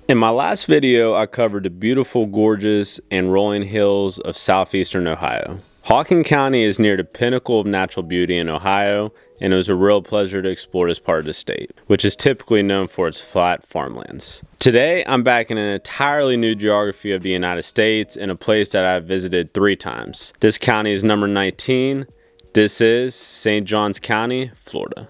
In my last video, I covered the beautiful gorges and rolling hills of southeastern Ohio. Hawken County is near the pinnacle of natural beauty in Ohio, and it was a real pleasure to explore this part of the state, which is typically known for its flat farmlands. Today, I'm back in an entirely new geography of the United States in a place that I've visited 3 times. This county is number 19. This is St. Johns County, Florida.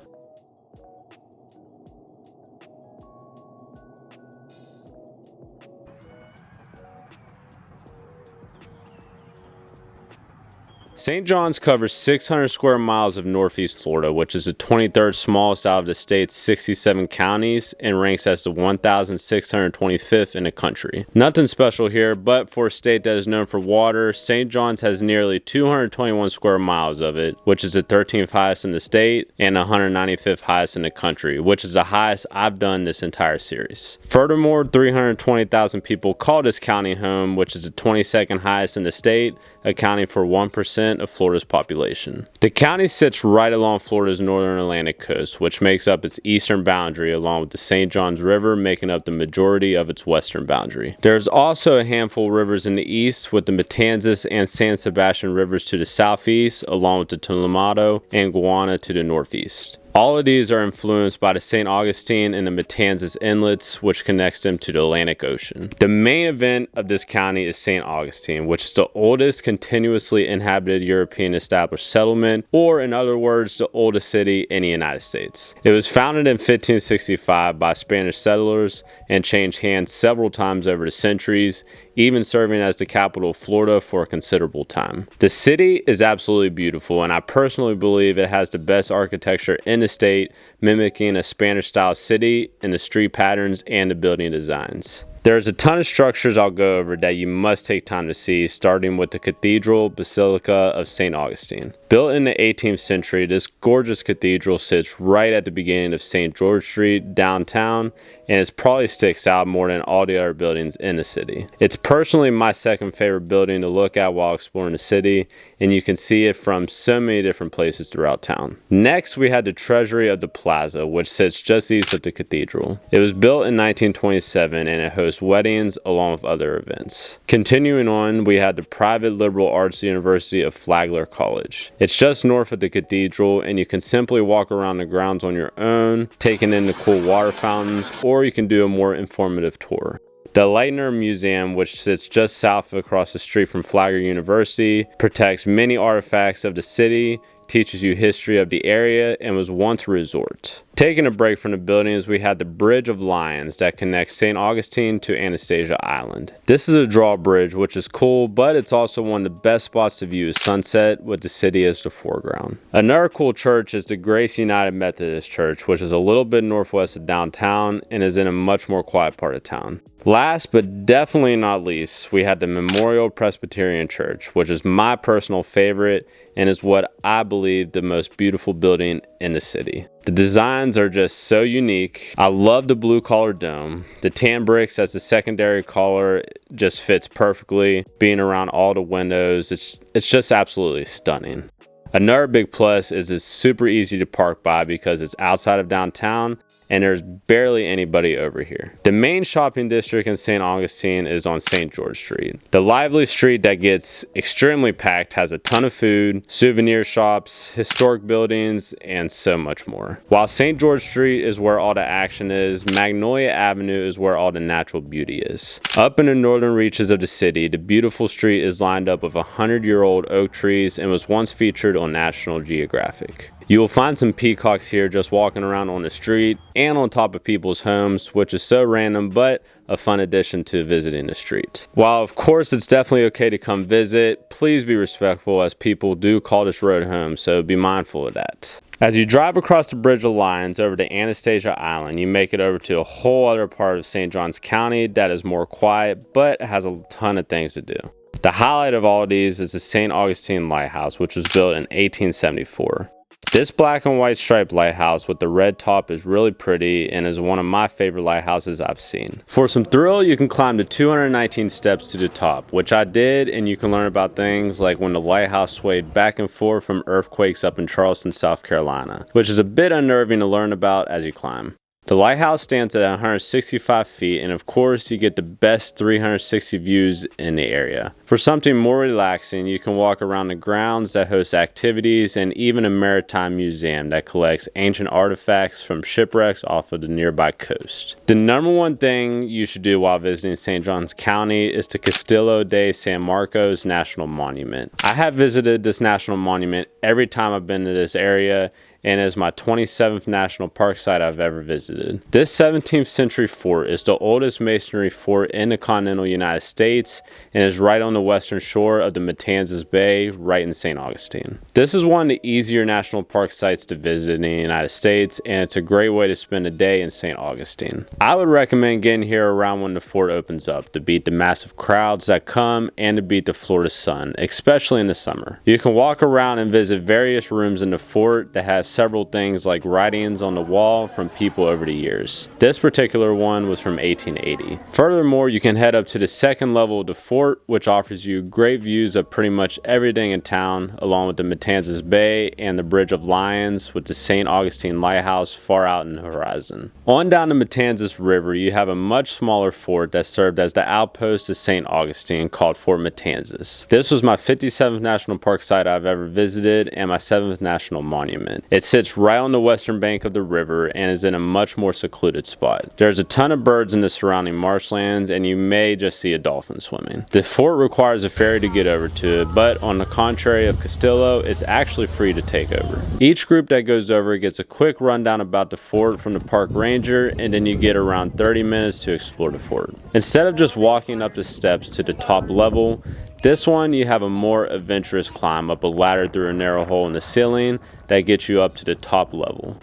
St. John's covers 600 square miles of northeast Florida, which is the 23rd smallest out of the state's 67 counties and ranks as the 1,625th in the country. Nothing special here, but for a state that is known for water, St. John's has nearly 221 square miles of it, which is the 13th highest in the state and 195th highest in the country, which is the highest I've done this entire series. Furthermore, 320,000 people call this county home, which is the 22nd highest in the state, accounting for 1% of Florida's population. The county sits right along Florida's northern Atlantic coast, which makes up its eastern boundary, along with the St. Johns River making up the majority of its western boundary. There's also a handful of rivers in the east, with the Matanzas and San Sebastian rivers to the southeast, along with the Tullamato and Guana to the northeast. All of these are influenced by the St. Augustine and the Matanzas inlets, which connects them to the Atlantic Ocean. The main event of this county is St. Augustine, which is the oldest continuously inhabited European established settlement, or in other words, the oldest city in the United States. It was founded in 1565 by Spanish settlers and changed hands several times over the centuries, even serving as the capital of Florida for a considerable time. The city is absolutely beautiful, and I personally believe it has the best architecture in the state, mimicking a Spanish-style city in the street patterns and the building designs. There's a ton of structures I'll go over that you must take time to see, starting with the Cathedral Basilica of St. Augustine. Built in the 18th century, this gorgeous cathedral sits right at the beginning of St. George Street downtown, and it probably sticks out more than all the other buildings in the city. It's personally my second favorite building to look at while exploring the city, and you can see it from so many different places throughout town. Next, we had the Treasury of the Plaza, which sits just east of the cathedral. It was built in 1927, and it hosts weddings along with other events. Continuing on, we had the private liberal arts university of Flagler College. It's just north of the cathedral, and you can simply walk around the grounds on your own, taking in the cool water fountains, or you can do a more informative tour. The Leitner Museum, which sits just south across the street from Flagler University, protects many artifacts of the city, teaches you history of the area, and was once a resort. Taking a break from the buildings, we had the Bridge of Lions that connects St. Augustine to Anastasia Island. This is a drawbridge, which is cool, but it's also one of the best spots to view sunset with the city as the foreground. Another cool church is the Grace United Methodist Church, which is a little bit northwest of downtown and is in a much more quiet part of town. Last but definitely not least, we had the Memorial Presbyterian Church, which is my personal favorite and is what I believe the most beautiful building in the city. The designs are just so unique. I love the blue collar dome. The tan bricks as the secondary color just fits perfectly, being around all the windows. It's just absolutely stunning. Another big plus is it's super easy to park by because it's outside of downtown and there's barely anybody over here. The main shopping district in St. Augustine is on St. George Street. The lively street that gets extremely packed has a ton of food, souvenir shops, historic buildings, and so much more. While St. George Street is where all the action is, Magnolia Avenue is where all the natural beauty is. Up in the northern reaches of the city, the beautiful street is lined up with 100-year-old oak trees and was once featured on National Geographic. You will find some peacocks here just walking around on the street and on top of people's homes, which is so random but a fun addition to visiting the street. While of course it's definitely okay to come visit, please be respectful as people do call this road home, so be mindful of that. As you drive across the Bridge of Lions over to Anastasia Island, you make it over to a whole other part of St. Johns County that is more quiet but has a ton of things to do. The highlight of all of these is the St. Augustine Lighthouse, which was built in 1874. This black and white striped lighthouse with the red top is really pretty and is one of my favorite lighthouses I've seen. For some thrill, you can climb the 219 steps to the top, which I did, and you can learn about things like when the lighthouse swayed back and forth from earthquakes up in Charleston, South Carolina, which is a bit unnerving to learn about as you climb. The lighthouse stands at 165 feet, and of course you get the best 360 views in the area. For something more relaxing, you can walk around the grounds that host activities and even a maritime museum that collects ancient artifacts from shipwrecks off of the nearby coast. The number one thing you should do while visiting St. Johns County is the Castillo de San Marcos National Monument. I have visited this national monument every time I've been to this area, and is my 27th national park site I've ever visited. This 17th century fort is the oldest masonry fort in the continental United States and is right on the western shore of the Matanzas Bay, right in St. Augustine. This is one of the easier national park sites to visit in the United States, and it's a great way to spend a day in St. Augustine. I would recommend getting here around when the fort opens up to beat the massive crowds that come and to beat the Florida sun, especially in the summer. You can walk around and visit various rooms in the fort that have several things like writings on the wall from people over the years. This particular one was from 1880. Furthermore, you can head up to the second level of the fort, which offers you great views of pretty much everything in town, along with the Matanzas Bay and the Bridge of Lions, with the St. Augustine Lighthouse far out in the horizon. On down the Matanzas River, you have a much smaller fort that served as the outpost of St. Augustine called Fort Matanzas. This was my 57th national park site I've ever visited and my 7th national monument. It sits right on the western bank of the river and is in a much more secluded spot. There's a ton of birds in the surrounding marshlands, and you may just see a dolphin swimming. The fort requires a ferry to get over to it, but on the contrary of Castillo, it's actually free to take over. Each group that goes over gets a quick rundown about the fort from the park ranger, and then you get around 30 minutes to explore the fort. Instead of just walking up the steps to the top level, this one you have a more adventurous climb up a ladder through a narrow hole in the ceiling that gets you up to the top level.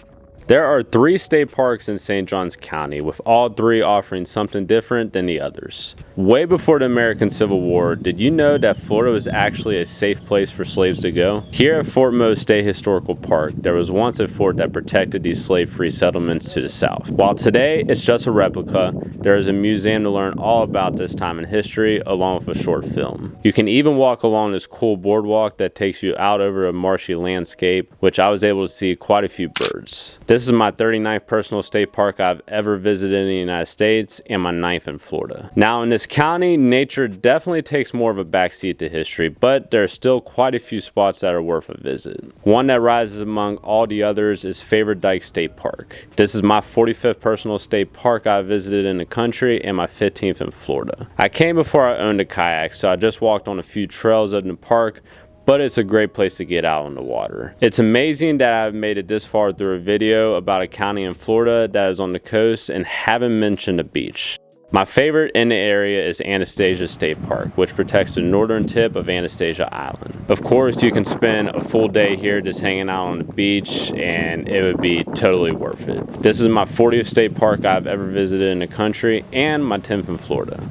There are 3 state parks in St. Johns County, with all 3 offering something different than the others. Way before the American Civil War, did you know that Florida was actually a safe place for slaves to go? Here at Fort Moe State Historical Park, there was once a fort that protected these slave-free settlements to the south. While today it's just a replica, there is a museum to learn all about this time in history, along with a short film. You can even walk along this cool boardwalk that takes you out over a marshy landscape, which I was able to see quite a few birds. This is my 39th personal state park I've ever visited in the United States and my 9th in Florida. Now in this county, nature definitely takes more of a backseat to history, but there are still quite a few spots that are worth a visit. One that rises among all the others is Favorite Dyke State Park. This is my 45th personal state park I've visited in the country and my 15th in Florida. I came before I owned a kayak, so I just walked on a few trails in the park, but it's a great place to get out on the water. It's amazing that I've made it this far through a video about a county in Florida that is on the coast and haven't mentioned a beach. My favorite in the area is Anastasia State Park, which protects the northern tip of Anastasia Island. Of course, you can spend a full day here just hanging out on the beach, and it would be totally worth it. This is my 40th state park I've ever visited in the country and my 10th in Florida.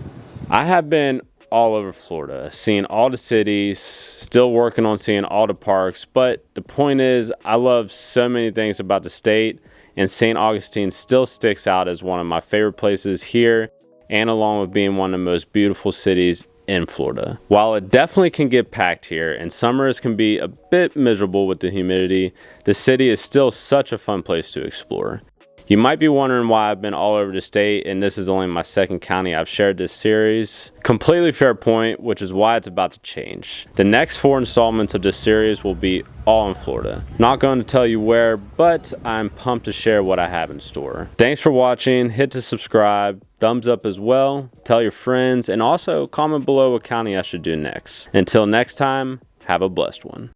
I have been all over Florida, seeing all the cities, still working on seeing all the parks, but the point is I love so many things about the state, and St. Augustine still sticks out as one of my favorite places here, and along with being one of the most beautiful cities in Florida. While it definitely can get packed here and summers can be a bit miserable with the humidity, the city is still such a fun place to explore. You might be wondering why I've been all over the state and this is only my 2nd county I've shared this series. Completely fair point, which is why it's about to change. The next 4 installments of this series will be all in Florida. Not going to tell you where, but I'm pumped to share what I have in store. Thanks for watching, hit to subscribe, thumbs up as well, tell your friends, and also comment below what county I should do next. Until next time, have a blessed one.